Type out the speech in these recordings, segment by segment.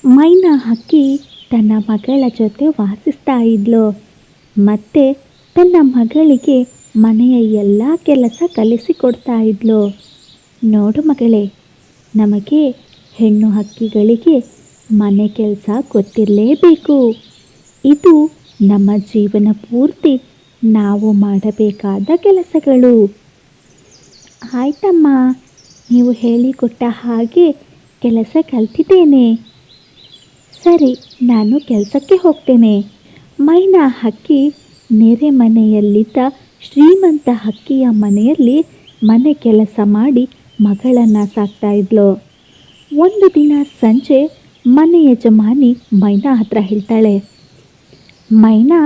ಮೈನಾ ಹಕ್ಕಿ ತನ್ನ ಮಗಳ ಜೊತೆ ವಾಸಿಸ್ತಾ ಇದ್ಲು. ಮತ್ತೆ ತನ್ನ ಮಗಳಿಗೆ ಮನೆಯ ಎಲ್ಲ ಕೆಲಸ ಕಲಿಸಿಕೊಡ್ತಾ ಇದ್ಲು. ನೋಡು ಮಗಳೇ, ನಮಗೆ ಹೆಣ್ಣು ಹಕ್ಕಿಗಳಿಗೆ ಮನೆ ಕೆಲಸ ಗೊತ್ತಿರಲೇಬೇಕು. ಇದು ನಮ್ಮ ಜೀವನ ಪೂರ್ತಿ ನಾವು ಮಾಡಬೇಕಾದ ಕೆಲಸಗಳು. ಆಯ್ತಮ್ಮ, ನೀವು ಹೇಳಿಕೊಟ್ಟ ಹಾಗೆ ಕೆಲಸ ಕಲ್ತಿದ್ದೇನೆ. ಸರಿ, ನಾನು ಕೆಲಸಕ್ಕೆ ಹೋಗ್ತೇನೆ. ಮೈನಾ ಹಕ್ಕಿ ನೆರೆ ಮನೆಯಲ್ಲಿದ್ದ ಶ್ರೀಮಂತ ಹಕ್ಕಿಯ ಮನೆಯಲ್ಲಿ ಮನೆ ಕೆಲಸ ಮಾಡಿ ಮಗಳನ್ನು ಸಾಕ್ತಾ ಇದ್ಲು. ಒಂದು ದಿನ ಸಂಜೆ ಮನೆ ಯಜಮಾನಿ ಮೈನಾ ಹತ್ರ ಹೇಳ್ತಾಳೆ, ಮೈನಾ,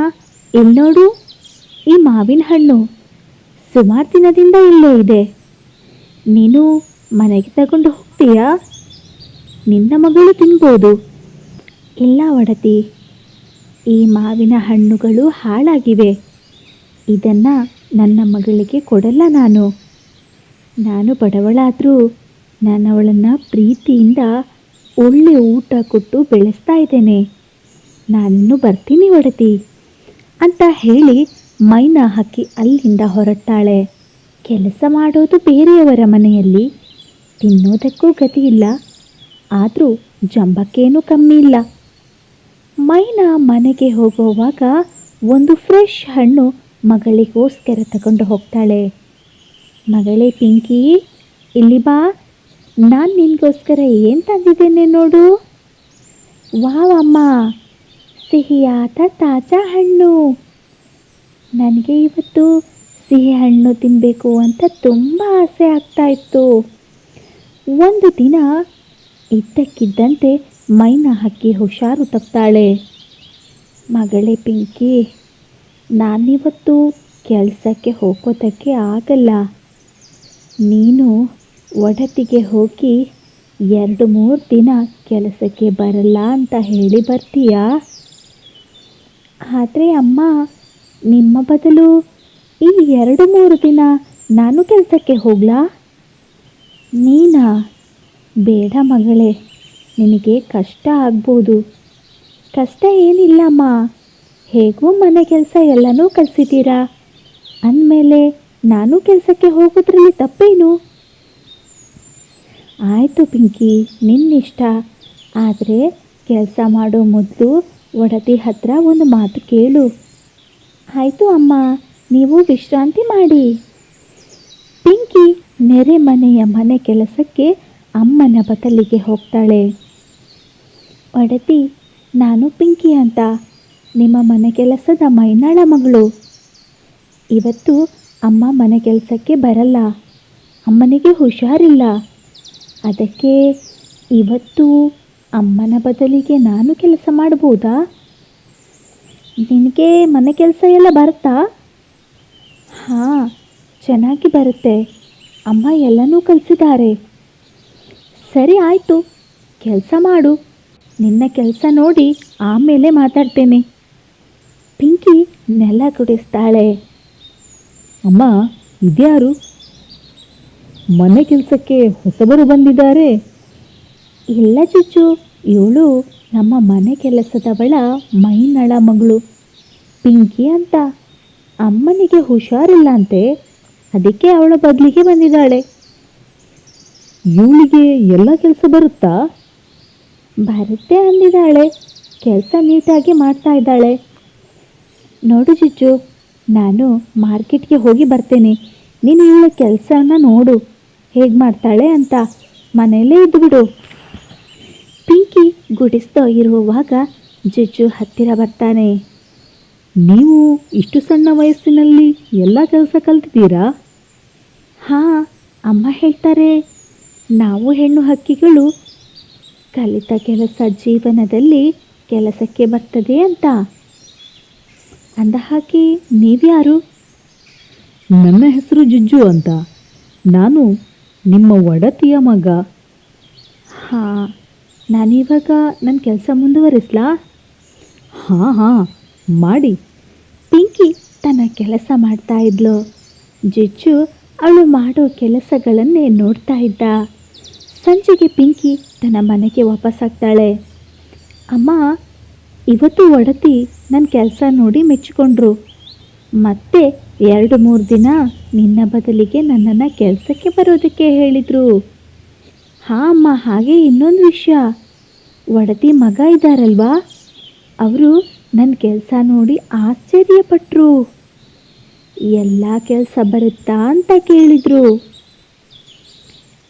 ಇಲ್ಲಿ ನೋಡು, ಈ ಮಾವಿನ ಹಣ್ಣು ಸುಮಾರು ದಿನದಿಂದ ಇಲ್ಲೇ ಇದೆ. ನೀನು ಮನೆಗೆ ತಗೊಂಡು ಹೋಗ್ತೀಯಾ? ನಿನ್ನ ಮಗಳು ತಿನ್ಬೋದು. ಇಲ್ಲ ಒಡತಿ, ಈ ಮಾವಿನ ಹಣ್ಣುಗಳು ಹಾಳಾಗಿವೆ. ಇದನ್ನು ನನ್ನ ಮಗಳಿಗೆ ಕೊಡಲ್ಲ. ನಾನು ಬಡವಳಾದರೂ ನಾನು ಅವಳನ್ನು ಪ್ರೀತಿಯಿಂದ ಒಳ್ಳೆ ಊಟ ಕೊಟ್ಟು ಬೆಳೆಸ್ತಾ ಇದ್ದೇನೆ. ನಾನು ಬರ್ತೀನಿ ಒಡತಿ ಅಂತ ಹೇಳಿ ಮೈನಾ ಹಕ್ಕಿ ಅಲ್ಲಿಂದ ಹೊರಟಾಳೆ. ಕೆಲಸ ಮಾಡೋದು ಬೇರೆಯವರ ಮನೆಯಲ್ಲಿ, ತಿನ್ನೋದಕ್ಕೂ ಗತಿ ಇಲ್ಲ, ಆದರೂ ಜಂಬಕ್ಕೇನೂ ಕಮ್ಮಿ ಇಲ್ಲ. ಮೈನಾ ಮನೆಗೆ ಹೋಗುವಾಗ ಒಂದು ಫ್ರೆಶ್ ಹಣ್ಣು ಮಗಳಿಗೋಸ್ಕರ ತಗೊಂಡು ಹೋಗ್ತಾಳೆ. ಮಗಳೇ ಪಿಂಕಿ, ಇಲ್ಲಿ ಬಾ, ನಾನು ನಿನಗೋಸ್ಕರ ಏನು ತಂದಿದ್ದೇನೆ ನೋಡು. ವಾವ್ ಅಮ್ಮ, ಸಿಹಿಯಾದ ತಾಜಾ ಹಣ್ಣು. ನನಗೆ ಇವತ್ತು ಸಿಹಿ ಹಣ್ಣು ತಿನ್ನಬೇಕು ಅಂತ ತುಂಬ ಆಸೆ ಆಗ್ತಾ ಇತ್ತು. ಒಂದು ದಿನ ಇದ್ದಕ್ಕಿದ್ದಂತೆ ಮೈನಾ ಹಕ್ಕಿ ಹುಷಾರು ತಪ್ತಾಳೆ. ಮಗಳೇ ಪಿಂಕಿ, ನಾನಿವತ್ತು ಕೆಲಸಕ್ಕೆ ಹೋಗೋದಕ್ಕೆ ಆಗಲ್ಲ. ನೀನು ಒಡತಿಗೆ ಹೋಗಿ 2-3 ದಿನ ಕೆಲಸಕ್ಕೆ ಬರಲ್ಲ ಅಂತ ಹೇಳಿ ಬರ್ತೀಯಾ? ಆದರೆ ಅಮ್ಮ, ನಿಮ್ಮ ಬದಲು ಈ 2-3 ದಿನ ನಾನು ಕೆಲಸಕ್ಕೆ ಹೋಗ್ಲಾ? ನೀನಾ? ಬೇಡ ಮಗಳೇ, ನಿನಗೆ ಕಷ್ಟ ಆಗ್ಬೋದು. ಕಷ್ಟ ಏನಿಲ್ಲಮ್ಮ, ಹೇಗೂ ಮನೆ ಕೆಲಸ ಎಲ್ಲನೂ ಕಲಿಸಿದ್ದೀರಾ ಅಂದಮೇಲೆ ನಾನು ಕೆಲಸಕ್ಕೆ ಹೋಗೋದ್ರಲ್ಲಿ ತಪ್ಪೇನು? ಆಯಿತು ಪಿಂಕಿ, ನಿನ್ನಿಷ್ಟ. ಆದರೆ ಕೆಲಸ ಮಾಡೋ ಮೊದಲು ಒಡತಿ ಹತ್ರ ಒಂದು ಮಾತು ಕೇಳು. ಆಯಿತು ಅಮ್ಮ, ನೀವು ವಿಶ್ರಾಂತಿ ಮಾಡಿ. ಪಿಂಕಿ ನೆರೆ ಮನೆಯ ಮನೆ ಕೆಲಸಕ್ಕೆ ಅಮ್ಮನ ಬದಲಿಗೆ ಹೋಗ್ತಾಳೆ. ಒಡತಿ, ನಾನು ಪಿಂಕಿ ಅಂತ, ನಿಮ್ಮ ಮನೆ ಕೆಲಸದ ಮೈನಾಳ ಮಗಳು. ಇವತ್ತು ಅಮ್ಮ ಮನೆ ಕೆಲಸಕ್ಕೆ ಬರಲ್ಲ, ಅಮ್ಮನಿಗೆ ಹುಷಾರಿಲ್ಲ. ಅದಕ್ಕೆ ಇವತ್ತು ಅಮ್ಮನ ಬದಲಿಗೆ ನಾನು ಕೆಲಸ ಮಾಡ್ಬೋದಾ? ನಿನಗೆ ಮನೆ ಕೆಲಸ ಎಲ್ಲ ಬರುತ್ತಾ? ಹಾಂ, ಚೆನ್ನಾಗಿ ಬರುತ್ತೆ. ಅಮ್ಮ ಎಲ್ಲನೂ ಕಲಿಸಿದ್ದಾರೆ. ಸರಿ ಆಯಿತು, ಕೆಲಸ ಮಾಡು. ನಿನ್ನ ಕೆಲಸ ನೋಡಿ ಆಮೇಲೆ ಮಾತಾಡ್ತೇನೆ. ಪಿಂಕಿ ನೆಲ ಗುಡಿಸ್ತಾಳೆ. ಅಮ್ಮ, ಇದ್ಯಾರು? ಮನೆ ಕೆಲಸಕ್ಕೆ ಹೊಸಬರು ಬಂದಿದ್ದಾರೆ? ಇಲ್ಲ ಚುಚ್ಚು, ಇವಳು ನಮ್ಮ ಮನೆ ಕೆಲಸದವಳ ಮೈನಳ ಮಗಳು ಪಿಂಕಿ ಅಂತ. ಅಮ್ಮನಿಗೆ ಹುಷಾರಿಲ್ಲ ಅಂತೆ, ಅದಕ್ಕೆ ಅವಳ ಬದಲಿಗೆ ಬಂದಿದ್ದಾಳೆ. ಇವಳಿಗೆ ಎಲ್ಲ ಕೆಲಸ ಬರುತ್ತಾ? ಬರುತ್ತೆ ಅಂದಿದ್ದಾಳೆ. ಕೆಲಸ ನೀಟಾಗಿ ಮಾಡ್ತಾ ಇದ್ದಾಳೆ. ನೋಡು ಚುಚ್ಚು, ನಾನು ಮಾರ್ಕೆಟ್ಗೆ ಹೋಗಿ ಬರ್ತೇನೆ. ನೀನು ಇವಳ ಕೆಲಸನ ನೋಡು, ಹೇಗೆ ಮಾಡ್ತಾಳೆ ಅಂತ. ಮನೆಯಲ್ಲೇ ಇದ್ದು ಬಿಡು. ಪಿಂಕಿ ಗುಡಿಸ್ತಾ ಇರುವಾಗ ಜುಜ್ಜು ಹತ್ತಿರ ಬರ್ತಾನೆ. ನೀವು ಇಷ್ಟು ಸಣ್ಣ ವಯಸ್ಸಿನಲ್ಲಿ ಎಲ್ಲ ಕೆಲಸ ಕಲ್ತಿದ್ದೀರಾ? ಹಾಂ, ಅಮ್ಮ ಹೇಳ್ತಾರೆ, ನಾವು ಹೆಣ್ಣು ಹಕ್ಕಿಗಳು ಕಲಿತ ಕೆಲಸ ಜೀವನದಲ್ಲಿ ಕೆಲಸಕ್ಕೆ ಬರ್ತದೆ ಅಂತ. ಅಂದ ಹಾಗೆ ನೀವ್ಯಾರು? ನನ್ನ ಹೆಸರು ಜುಜ್ಜು ಅಂತ. ನಾನು ನಿಮ್ಮ ಒಡತಿಯ ಮಗ. ಹಾಂ, ನಾನಿವಾಗ ನನ್ನ ಕೆಲಸ ಮುಂದುವರಿಸ್ಲಾ? ಹಾಂ, ಮಾಡಿ. ಪಿಂಕಿ ತನ್ನ ಕೆಲಸ ಮಾಡ್ತಾ ಇದ್ಲು. ಜುಜ್ಜು ಅವಳು ಮಾಡೋ ಕೆಲಸಗಳನ್ನೇ ನೋಡ್ತಾ ಇದ್ದ. ಸಂಜೆಗೆ ಪಿಂಕಿ ತನ್ನ ಮನೆಗೆ ವಾಪಸ್ಸಾಗ್ತಾಳೆ. ಅಮ್ಮ, ಇವತ್ತು ಒಡತಿ ನನ್ನ ಕೆಲಸ ನೋಡಿ ಮೆಚ್ಚಿಕೊಂಡ್ರು. ಮತ್ತೆ 2-3 ದಿನ ನಿನ್ನ ಬದಲಿಗೆ ನನ್ನನ್ನು ಕೆಲಸಕ್ಕೆ ಬರೋದಕ್ಕೆ ಹೇಳಿದರು. ಹಾಂ ಅಮ್ಮ, ಹಾಗೆ ಇನ್ನೊಂದು ವಿಷಯ, ಒಡತಿ ಮಗ ಇದ್ದಾರಲ್ವಾ, ಅವರು ನನ್ನ ಕೆಲಸ ನೋಡಿ ಆಶ್ಚರ್ಯಪಟ್ಟರು. ಎಲ್ಲ ಕೆಲಸ ಬರುತ್ತಾ ಅಂತ ಕೇಳಿದರು.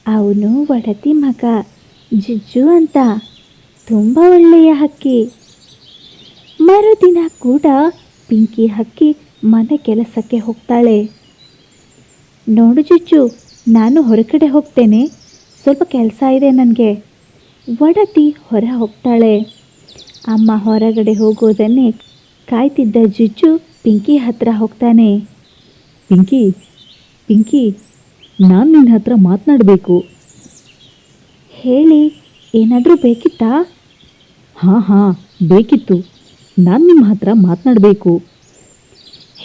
ಅವನು ಒಡತಿ ಮಗ ಜಿಜ್ಜು ಅಂತ, ತುಂಬ ಒಳ್ಳೆಯ ಹಕ್ಕಿ. ಮರುದಿನ ಕೂಡ ಪಿಂಕಿ ಹಕ್ಕಿ ಮನೆ ಕೆಲಸಕ್ಕೆ ಹೋಗ್ತಾಳೆ. ನೋಡು ಜಿಜ್ಜು, ನಾನು ಹೊರಗಡೆ ಹೋಗ್ತೇನೆ, ಸ್ವಲ್ಪ ಕೆಲಸ ಇದೆ ನನಗೆ. ಒಡತಿ ಹೊರ ಹೋಗ್ತಾಳೆ. ಅಮ್ಮ ಹೊರಗಡೆ ಹೋಗೋದನ್ನೇ ಕಾಯ್ತಿದ್ದ ಜಿಜ್ಜು ಪಿಂಕಿ ಹತ್ರ ಹೋಗ್ತಾನೆ. ಪಿಂಕಿ, ಪಿಂಕಿ, ನಾನು ನಿನ್ನ ಹತ್ರ ಮಾತನಾಡಬೇಕು. ಹೇಳಿ, ಏನಾದರೂ ಬೇಕಿತ್ತಾ? ಹಾಂ ಬೇಕಿತ್ತು. ನಾನು ನಿಮ್ಮ ಹತ್ರ ಮಾತನಾಡಬೇಕು.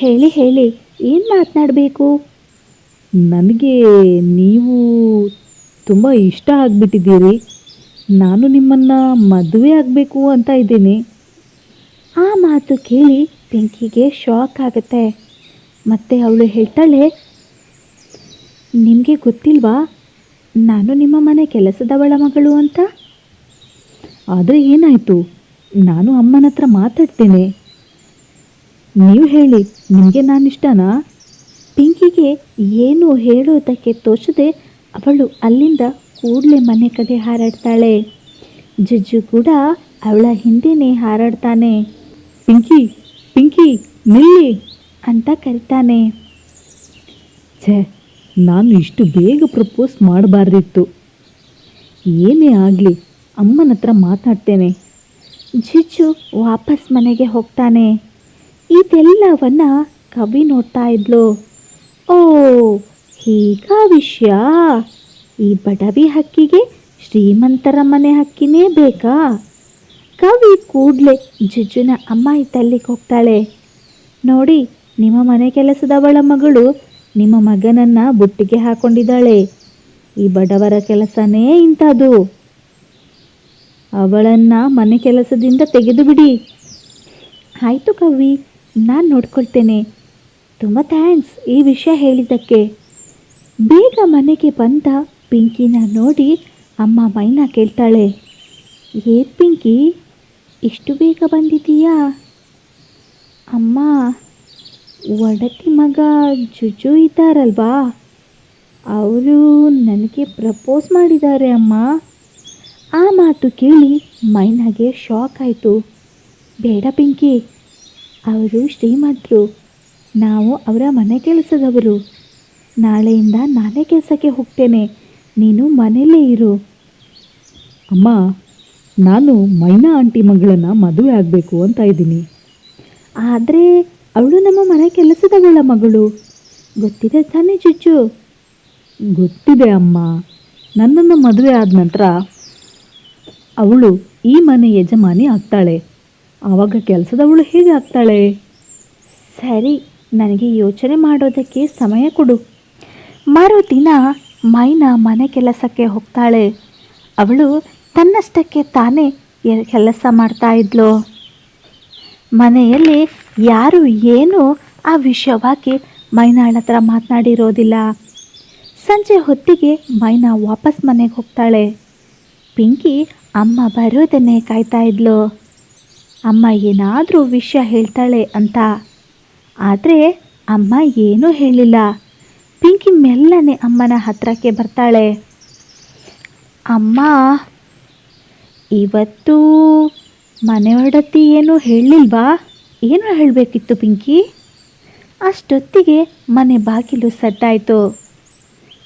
ಹೇಳಿ ಹೇಳಿ, ಏನು ಮಾತನಾಡಬೇಕು? ನನಗೆ ನೀವು ತುಂಬ ಇಷ್ಟ ಆಗಿಬಿಟ್ಟಿದ್ದೀರಿ. ನಾನು ನಿಮ್ಮನ್ನು ಮದುವೆ ಆಗಬೇಕು ಅಂತ ಇದ್ದೀನಿ. ಆ ಮಾತು ಕೇಳಿ ಪಿಂಕಿಗೆ ಶಾಕ್ ಆಗುತ್ತೆ. ಮತ್ತೆ ಅವಳು ಹೇಳ್ತಾಳೆ, ನಿಮಗೆ ಗೊತ್ತಿಲ್ವಾ ನಾನು ನಿಮ್ಮ ಮನೆ ಕೆಲಸದವಳ ಮಗಳು ಅಂತ? ಆದರೆ ಏನಾಯಿತು, ನಾನು ಅಮ್ಮನ ಹತ್ರ ಮಾತಾಡ್ತೇನೆ. ನೀವು ಹೇಳಿ, ನಿಮಗೆ ನಾನಿಷ್ಟನಾ? ಪಿಂಕಿಗೆ ಏನು ಹೇಳೋದಕ್ಕೆ ತೋಚದೆ ಅವಳು ಅಲ್ಲಿಂದ ಕೂಡಲೇ ಮನೆ ಕಡೆ ಹಾರಾಡ್ತಾಳೆ. ಜಿಜ್ಜು ಕೂಡ ಅವಳ ಹಿಂದೆನೇ ಹಾರಾಡ್ತಾನೆ. ಪಿಂಕಿ, ಪಿಂಕಿ, ನಿಲ್ಲಿ ಅಂತ ಕರಿತಾನೆ. ಛೇ, ನಾನು ಇಷ್ಟು ಬೇಗ ಪ್ರಪೋಸ್ ಮಾಡಬಾರ್ದಿತ್ತು. ಏನೇ ಆಗಲಿ ಅಮ್ಮನ ಹತ್ರ ಮಾತಾಡ್ತೇನೆ. ಜಿಜ್ಜು ವಾಪಸ್ ಮನೆಗೆ ಹೋಗ್ತಾನೆ. ಇದೆಲ್ಲವನ್ನ ಕವಿ ನೋಡ್ತಾ ಇದ್ಲು. ಓ, ಹೀಗ ವಿಷಯ. ಈ ಬಡವಿ ಹಕ್ಕಿಗೆ ಶ್ರೀಮಂತರ ಮನೆ ಹಕ್ಕಿನೇ ಬೇಕಾ? ಕವಿ ಕೂಡಲೇ ಜಿಜ್ಜುನ ಅಮ್ಮ ಇದ್ದಲ್ಲಿಗೆ ಹೋಗ್ತಾಳೆ. ನೋಡಿ, ನಿಮ್ಮ ಮನೆ ಕೆಲಸದವಳ ಮಗಳು ನಿಮ್ಮ ಮಗನನ್ನು ಬುಟ್ಟಿಗೆ ಹಾಕೊಂಡಿದ್ದಾಳೆ. ಈ ಬಡವರ ಕೆಲಸನೇ ಇಂಥದ್ದು. ಅವಳನ್ನು ಮನೆ ಕೆಲಸದಿಂದ ತೆಗೆದು ಬಿಡಿ. ಆಯಿತು ಕವಿ, ನಾನು ನೋಡ್ಕೊಳ್ತೇನೆ. ತುಂಬ ಥ್ಯಾಂಕ್ಸ್ ಈ ವಿಷಯ ಹೇಳಿದ್ದಕ್ಕೆ. ಬೇಗ ಮನೆಗೆ ಬಂದ ಪಿಂಕಿನ ನೋಡಿ ಅಮ್ಮ ಮೈನಾ ಕೇಳ್ತಾಳೆ, ಏನ್ ಪಿಂಕಿ, ಇಷ್ಟು ಬೇಗ ಬಂದಿದ್ದೀಯಾ? ಅಮ್ಮ, ಒಡತಿ ಮಗ ಜುಜು ಇದ್ದಾರಲ್ವಾ, ಅವರು ನನಗೆ ಪ್ರಪೋಸ್ ಮಾಡಿದ್ದಾರೆ ಅಮ್ಮ. ಆ ಮಾತು ಕೇಳಿ ಮೈನಾಗೆ ಶಾಕ್ ಆಯಿತು. ಬೇಡ ಪಿಂಕಿ, ಅವರು ಶ್ರೀಮಂತರು, ನಾವು ಅವರ ಮನೆ ಕೆಲಸದವರು. ನಾಳೆಯಿಂದ ನಾನೇ ಕೆಲಸಕ್ಕೆ ಹೋಗ್ತೇನೆ, ನೀನು ಮನೆಯಲ್ಲೇ ಇರು. ಅಮ್ಮ, ನಾನು ಮೈನಾ ಆಂಟಿ ಮಗಳನ್ನು ಮದುವೆ ಆಗಬೇಕು ಅಂತ ಇದ್ದೀನಿ. ಆದರೆ ಅವಳು ನಮ್ಮ ಮನೆ ಕೆಲಸದವಳ ಮಗಳು, ಗೊತ್ತಿದೆ ತಾನೇ ಜುಜ್ಜು? ಗೊತ್ತಿದೆ ಅಮ್ಮ. ನನ್ನನ್ನು ಮದುವೆ ಆದ ನಂತರ ಅವಳು ಈ ಮನೆ ಯಜಮಾನಿ ಆಗ್ತಾಳೆ. ಆವಾಗ ಕೆಲಸದವಳು ಹೇಗೆ ಆಗ್ತಾಳೆ? ಸರಿ, ನನಗೆ ಯೋಚನೆ ಮಾಡೋದಕ್ಕೆ ಸಮಯ ಕೊಡು. ಮರುದಿನ ಮೈನಾ ಮನೆ ಕೆಲಸಕ್ಕೆ ಹೋಗ್ತಾಳೆ. ಅವಳು ತನ್ನಷ್ಟಕ್ಕೆ ತಾನೇ ಕೆಲಸ ಮಾಡ್ತಾ ಇದ್ಲು. ಮನೆಯಲ್ಲಿ ಯಾರು ಏನು ಆ ವಿಷಯವಾಗಿ ಮೈನಾಳ ಹತ್ರ ಮಾತನಾಡಿರೋದಿಲ್ಲ. ಸಂಜೆ ಹೊತ್ತಿಗೆ ಮೈನಾ ವಾಪಸ್ ಮನೆಗೆ ಹೋಗ್ತಾಳೆ. ಪಿಂಕಿ ಅಮ್ಮ ಬರೋದನ್ನೇ ಕಾಯ್ತಾ ಇದ್ಲು. ಅಮ್ಮ ಏನಾದರೂ ವಿಷಯ ಹೇಳ್ತಾಳೆ ಅಂತ. ಆದರೆ ಅಮ್ಮ ಏನೂ ಹೇಳಿಲ್ಲ. ಪಿಂಕಿ ಮೆಲ್ಲನೆ ಅಮ್ಮನ ಹತ್ರಕ್ಕೆ ಬರ್ತಾಳೆ. ಅಮ್ಮ, ಇವತ್ತು ಮನೆ ಒಡತಿ ಏನೂ ಹೇಳಿಲ್ವಾ? ಏನು ಹೇಳಬೇಕಿತ್ತು ಪಿಂಕಿ? ಅಷ್ಟೊತ್ತಿಗೆ ಮನೆ ಬಾಗಿಲು ಸದ್ದಾಯಿತು.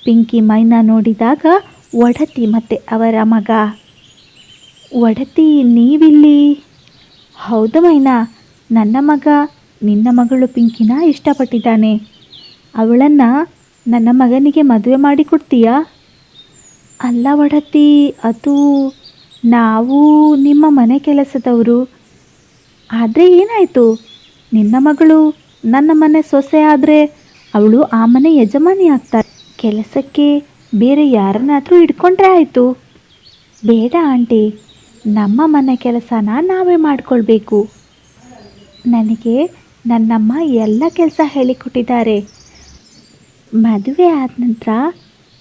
ಪಿಂಕಿ ಮೈನಾ ನೋಡಿದಾಗ ಒಡತಿ ಮತ್ತು ಅವರ ಮಗ. ಒಡತಿ, ನೀವಿಲ್ಲಿ? ಹೌದು ಮೈನಾ, ನನ್ನ ಮಗ ನಿನ್ನ ಮಗಳು ಪಿಂಕಿನ ಇಷ್ಟಪಟ್ಟಿದ್ದಾನೆ. ಅವಳನ್ನು ನನ್ನ ಮಗನಿಗೆ ಮದುವೆ ಮಾಡಿಕೊಡ್ತೀಯಾ? ಅಲ್ಲ ಒಡತಿ, ಅದು ನಾವು ನಿಮ್ಮ ಮನೆ ಕೆಲಸದವರು. ಆದರೆ ಏನಾಯಿತು? ನಿನ್ನ ಮಗಳು ನನ್ನ ಮನೆ ಸೊಸೆ ಆದರೆ ಅವಳು ಆ ಮನೆ ಯಜಮಾನಿ ಆಗ್ತಾರೆ. ಕೆಲಸಕ್ಕೆ ಬೇರೆ ಯಾರನ್ನಾದರೂ ಇಟ್ಕೊಂಡ್ರೆ ಆಯಿತು. ಬೇಡ ಆಂಟಿ, ನಮ್ಮ ಮನೆ ಕೆಲಸನ ನಾವೇ ಮಾಡಿಕೊಳ್ಬೇಕು. ನನಗೆ ನನ್ನಮ್ಮ ಎಲ್ಲ ಕೆಲಸ ಹೇಳಿಕೊಟ್ಟಿದ್ದಾರೆ. ಮದುವೆ ಆದ ನಂತರ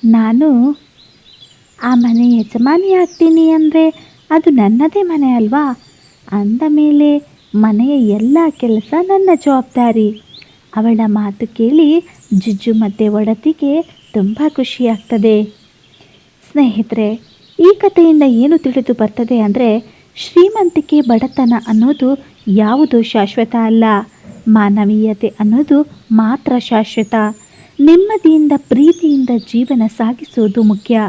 ನಾನು ಆ ಮನೆ ಯಜಮಾನಿ ಆಗ್ತೀನಿ ಅಂದರೆ ಅದು ನನ್ನದೇ ಮನೆ ಅಲ್ವಾ? ಅಂದ ಮೇಲೆ ಮನೆಯ ಎಲ್ಲ ಕೆಲಸ ನನ್ನ ಜವಾಬ್ದಾರಿ. ಅವಳ ಮಾತು ಕೇಳಿ ಜುಜ್ಜು ಮತ್ತು ಒಡತಿಗೆ ತುಂಬ ಖುಷಿಯಾಗ್ತದೆ. ಸ್ನೇಹಿತರೆ, ಈ ಕಥೆಯಿಂದ ಏನು ತಿಳಿದು ಬರ್ತದೆ ಅಂದರೆ, ಶ್ರೀಮಂತಿಕೆ ಬಡತನ ಅನ್ನೋದು ಯಾವುದು ಶಾಶ್ವತ ಅಲ್ಲ. ಮಾನವೀಯತೆ ಅನ್ನೋದು ಮಾತ್ರ ಶಾಶ್ವತ. ನೆಮ್ಮದಿಯಿಂದ ಪ್ರೀತಿಯಿಂದ ಜೀವನ ಸಾಗಿಸೋದು ಮುಖ್ಯ.